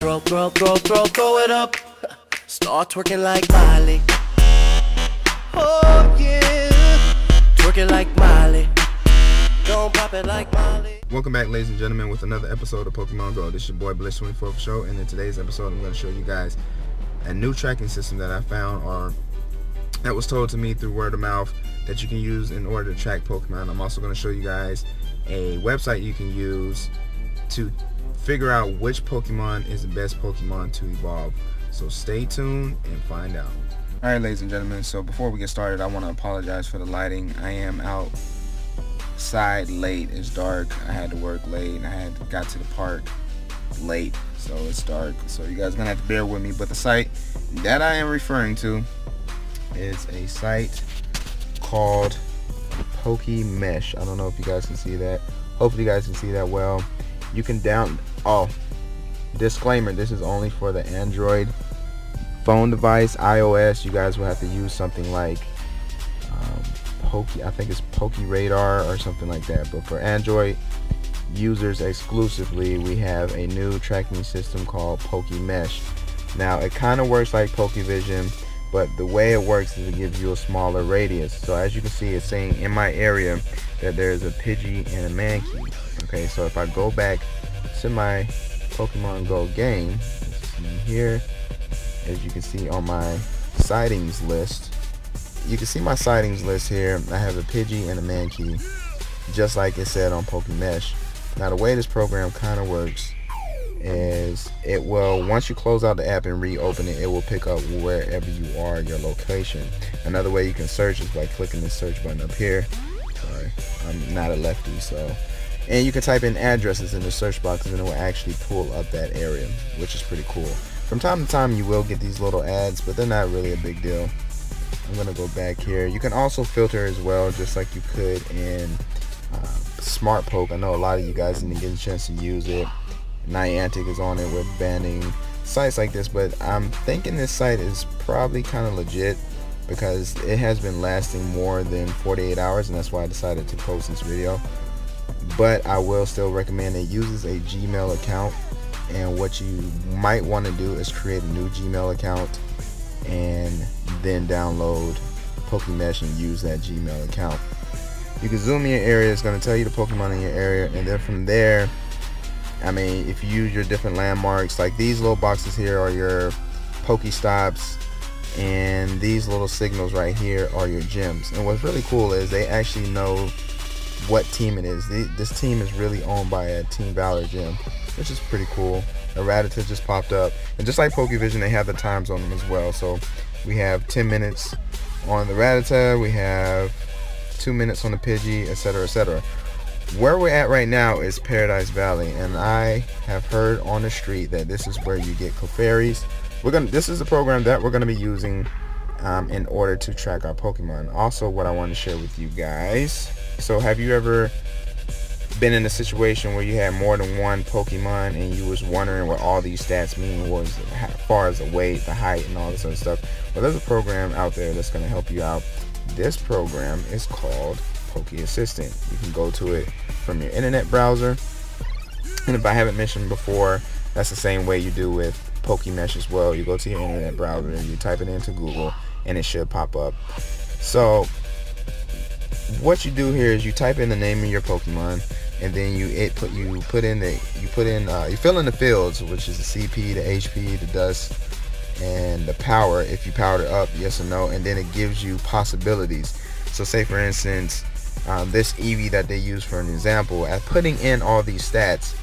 throw it up. Start twerking like Miley. Oh yeah, twerking like Miley. Don't pop it like Miley. Welcome back, ladies and gentlemen, with another episode of Pokemon Go. This is your boy Bliss24 for show, and in today's episode I'm going to show you guys a new tracking system that I found, or that was told to me through word of mouth, that you can use in order to track Pokemon. I'm also going to show you guys a website you can use to figure out which Pokemon is the best Pokemon to evolve. So stay tuned and find out. Alright, ladies and gentlemen, so before we get started, I want to apologize for the lighting. I am outside late. It's dark. I had to work late and I got to the park late, so it's dark. So you guys are gonna have to bear with me. But the site that I am referring to is a site called Pokemesh. I don't know if you guys can see that. Hopefully you guys can see that well. You can disclaimer, this is only for the Android phone device. iOS, you guys will have to use something like I think it's PokeRadar or something like that. But for Android users exclusively, we have a new tracking system called Pokemesh. Now it kind of works like Pokevision, but the way it works is it gives you a smaller radius. So as you can see, it's saying in my area that there's a Pidgey and a Mankey. Okay, so if I go back to my Pokemon Go game, here, as you can see on my sightings list, you can see my sightings list here. I have a Pidgey and a Mankey, just like it said on Pokemesh. Now the way this program kind of works is it will, once you close out the app and reopen it, it will pick up wherever you are, your location. Another way you can search is by clicking the search button up here. Sorry, I'm not a lefty, so. And you can type in addresses in the search box and it will actually pull up that area, which is pretty cool. From time to time you will get these little ads, but they're not really a big deal. I'm gonna go back here. You can also filter as well, just like you could in Smart Poke. I know a lot of you guys didn't get a chance to use it. Niantic is on it with banning sites like this, but I'm thinking this site is probably kind of legit because it has been lasting more than 48 hours, and that's why I decided to post this video. But I will still recommend it. Uses a Gmail account, and what you might want to do is create a new Gmail account and then download Pokemesh and use that Gmail account. You can zoom in your area. It's going to tell you the Pokemon in your area, and then from there, I mean, if you use your different landmarks, like these little boxes here are your Pokestops, and these little signals right here are your gyms. And what's really cool is they actually know what team it is. This team is really owned by a Team Valor gym, which is pretty cool. A Rattata just popped up, and just like Pokevision, they have the times on them as well. So we have 10 minutes on the Rattata, we have 2 minutes on the Pidgey, etc., etc. Where we're at right now is Paradise Valley, and I have heard on the street that this is where you get Clefairies. This is the program that we're gonna be using in order to track our Pokemon. Also, what I want to share with you guys. So, have you ever been in a situation where you had more than one Pokemon and you was wondering what all these stats mean, was as far as the weight, the height, and all this other stuff? Well, there's a program out there that's gonna help you out. This program is called Poke Assistant. You can go to it from your internet browser, and if I haven't mentioned before, that's the same way you do with Pokemesh as well. You go to your internet browser and you type it into Google and it should pop up. So what you do here is you type in the name of your Pokemon, and then you fill in the fields, which is the CP, the HP, the dust, and the power, if you powered it up, yes or no, and then it gives you possibilities. So say for instance, this Eevee that they use for an example, at putting in all these stats,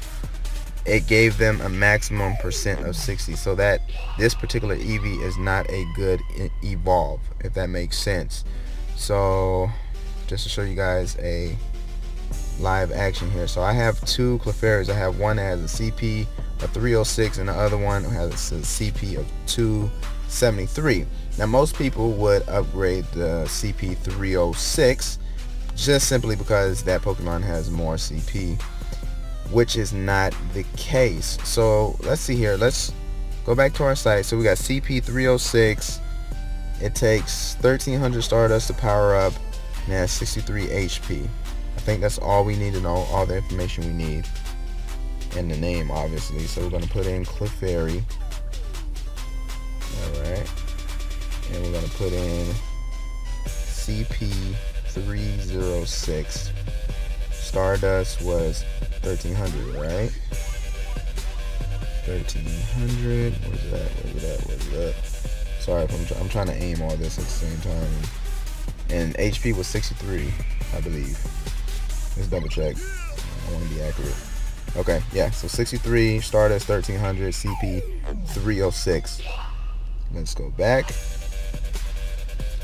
it gave them a maximum percent of 60, so that this particular Eevee is not a good evolve, if that makes sense. So just to show you guys a live action here, so I have two Clefairies. I have one that has a CP of 306 and the other one has a CP of 273. Now most people would upgrade the CP 306 just simply because that Pokemon has more CP, which is not the case. So let's see here, let's go back to our site. So we got CP 306, it takes 1300 Stardust to power up, and it has 63 HP. I think that's all we need to know, all the information we need. in the name, obviously. So we're gonna put in Clefairy. All right, and we're gonna put in CP306. Stardust was 1300, right? 1300. Where's that? Sorry if I'm trying to aim all this at the same time. And HP was 63, I believe. Let's double check. I want to be accurate. Okay, yeah. So 63, Stardust 1300, CP 306. Let's go back.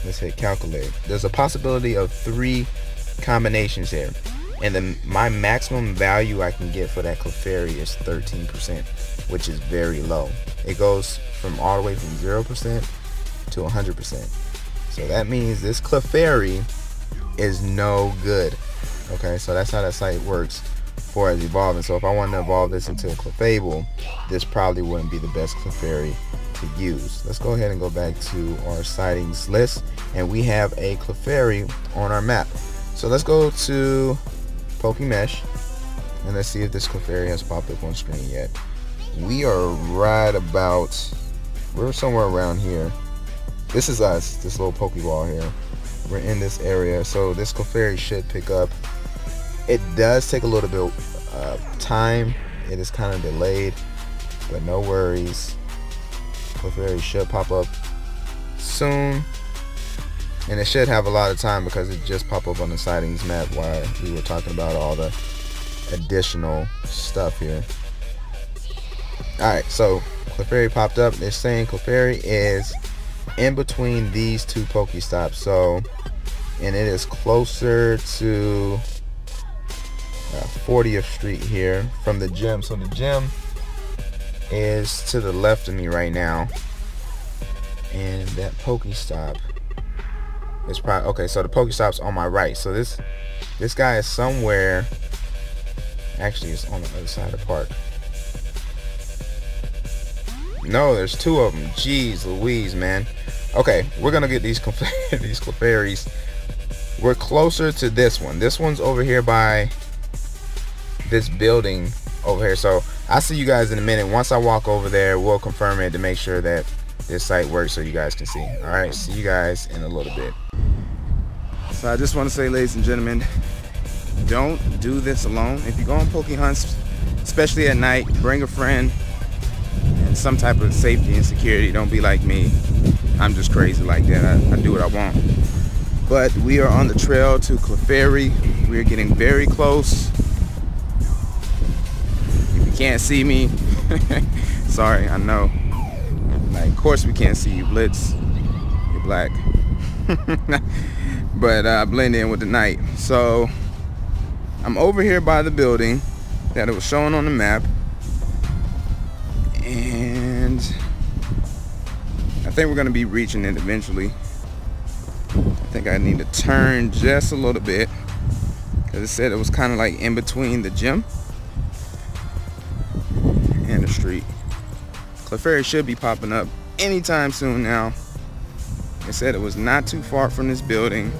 Let's hit calculate. There's a possibility of 3 combinations here, and then my maximum value I can get for that Clefairy is 13%, which is very low. It goes from all the way from 0% to 100%. So that means this Clefairy is no good. Okay, so that's how that site works for as evolving. So if I wanted to evolve this into a Clefable, this probably wouldn't be the best Clefairy to use. Let's go ahead and go back to our sightings list, and we have a Clefairy on our map. So let's go to Pokemesh, and let's see if this Clefairy has popped up on screen yet. We are right about, we're somewhere around here. This is us, this little Pokeball here. We're in this area, so this Clefairy should pick up. It does take a little bit of time. It is kind of delayed, but no worries. Clefairy should pop up soon, and it should have a lot of time because it just popped up on the sightings map while we were talking about all the additional stuff here. Alright, so Clefairy popped up. They're saying Clefairy is in between these 2 Pokestops, so, and it is closer to 40th Street here from the gym. So the gym is to the left of me right now, and that Pokestop is probably, okay, so the Pokestop's on my right. So this guy is somewhere, actually it's on the other side of the park. No, there's 2 of them. Jeez Louise, man. Okay, we're gonna get these these Clefairies. We're closer to this one. This one's over here by this building over here. So I'll see you guys in a minute. Once I walk over there, we'll confirm it to make sure that this site works so you guys can see. All right, see you guys in a little bit. So I just want to say, ladies and gentlemen, don't do this alone. If you go on Poke hunts, especially at night, bring a friend and some type of safety and security. Don't be like me. I'm just crazy like that. I do what I want. But we are on the trail to Clefairy. We're getting very close. If you can't see me, sorry, I know. Like, of course we can't see you, Blitz. You're black. But I blend in with the night. So I'm over here by the building that it was showing on the map, and I think we're gonna be reaching it eventually. I think I need to turn just a little bit because it said it was kind of like in between the gym and the street. Clefairy should be popping up anytime soon now. It said it was not too far from this building,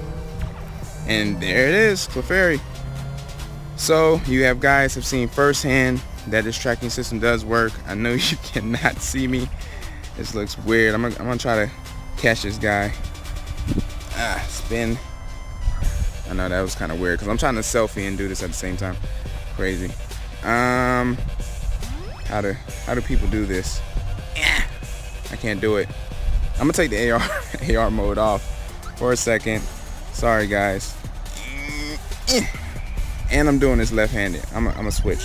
and there it is, Clefairy. So you have guys have seen firsthand that this tracking system does work. I know you cannot see me. This looks weird. I'm gonna try to catch this guy. Spin. I know that was kind of weird because I'm trying to selfie and do this at the same time. Crazy. How do people do this? I can't do it. I'm gonna take the AR mode off for a second. Sorry guys. And I'm doing this left-handed. I'm gonna switch.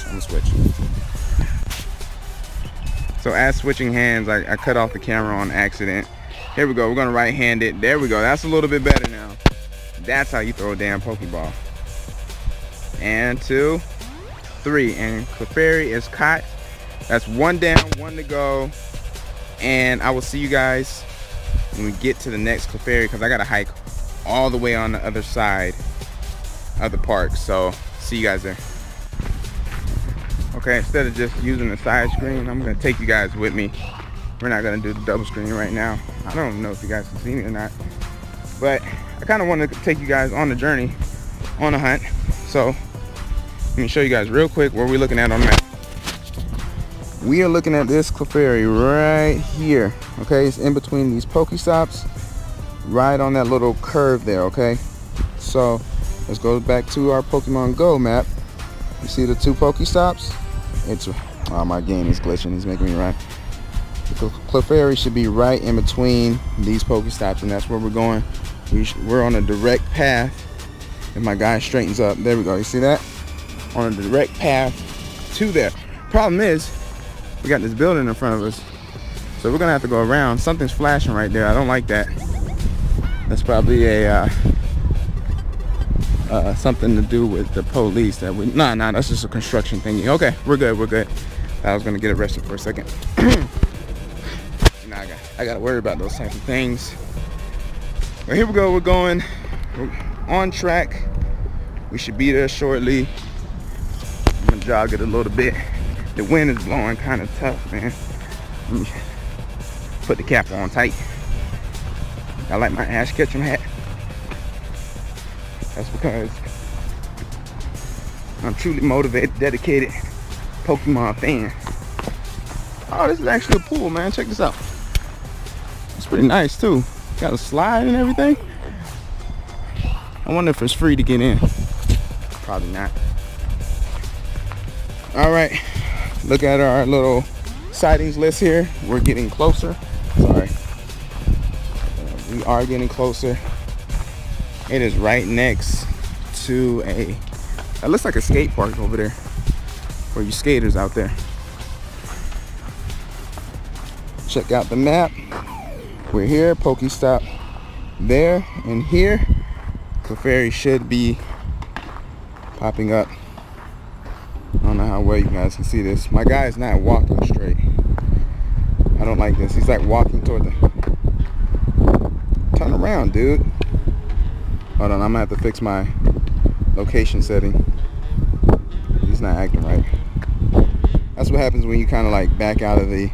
So as switching hands, I cut off the camera on accident. Here we go. We're gonna right-hand it. There we go. That's a little bit better now. That's how you throw a damn Pokeball. And 2, 3, and Clefairy is caught. That's 1 down, 1 to go. And I will see you guys when we get to the next Clefairy, because I gotta hike all the way on the other side of the park. So see you guys there. Okay, instead of just using the side screen, I'm gonna take you guys with me. We're not gonna do the double screen right now. I don't know if you guys can see me or not, but I kind of want to take you guys on the journey, on the hunt. So let me show you guys real quick where we're looking at on the map. We are looking at this Clefairy right here. Okay, it's in between these Pokestops, right on that little curve there. Okay, so let's go back to our Pokemon Go map. You see the two Pokestops? It's my game is glitching. He's making me run. The Clefairy should be right in between these Pokestops, and that's where we're going. We're on a direct path. If my guy straightens up, there we go. You see that? On a direct path to there. Problem is, we got this building in front of us, so we're gonna have to go around. Something's flashing right there. I don't like that. That's probably a something to do with the police. That we nah, that's just a construction thingy. Okay, we're good. I was gonna get arrested for a second. Now I gotta worry about those types of things. But here we go. We're on track. We should be there shortly. I'm gonna jog it a little bit. The wind is blowing kind of tough, man. Let me put the cap on tight. I like my Ash Ketchum hat. That's because I'm truly motivated, dedicated Pokemon fan. Oh, this is actually a pool, man. Check this out. It's pretty nice too. Got a slide and everything. I wonder if it's free to get in. Probably not. All right, look at our little sightings list here. We're getting closer. Sorry. We are getting closer. It is right next to it looks like a skate park over there for you skaters out there. Check out the map. We're here, Pokestop there, and here Clefairy should be popping up. I don't know how well you guys can see this. My guy is not walking straight. I don't like this. He's like walking toward the... Turn around, dude. Hold on, I'm gonna have to fix my location setting. He's not acting right. That's what happens when you kind of like back out of the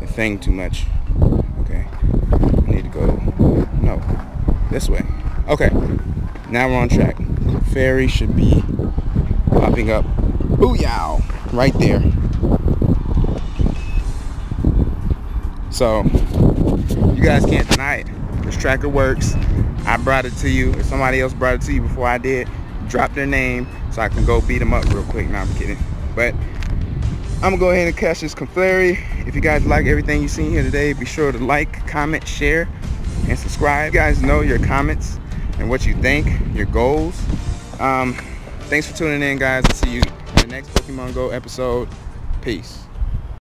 thing too much. Okay, I need to go, no, this way. Okay, now we're on track. Fairy should be popping up. Booyah! Right there. So, you guys can't deny it. This tracker works. I brought it to you. If somebody else brought it to you before I did, drop their name so I can go beat them up real quick. No, I'm kidding. But I'm gonna go ahead and catch this Clefairy. If you guys like everything you've seen here today, be sure to like, comment, share, and subscribe. You guys know your comments and what you think, your goals. Thanks for tuning in, guys. I'll see you in the next Pokemon Go episode. Peace.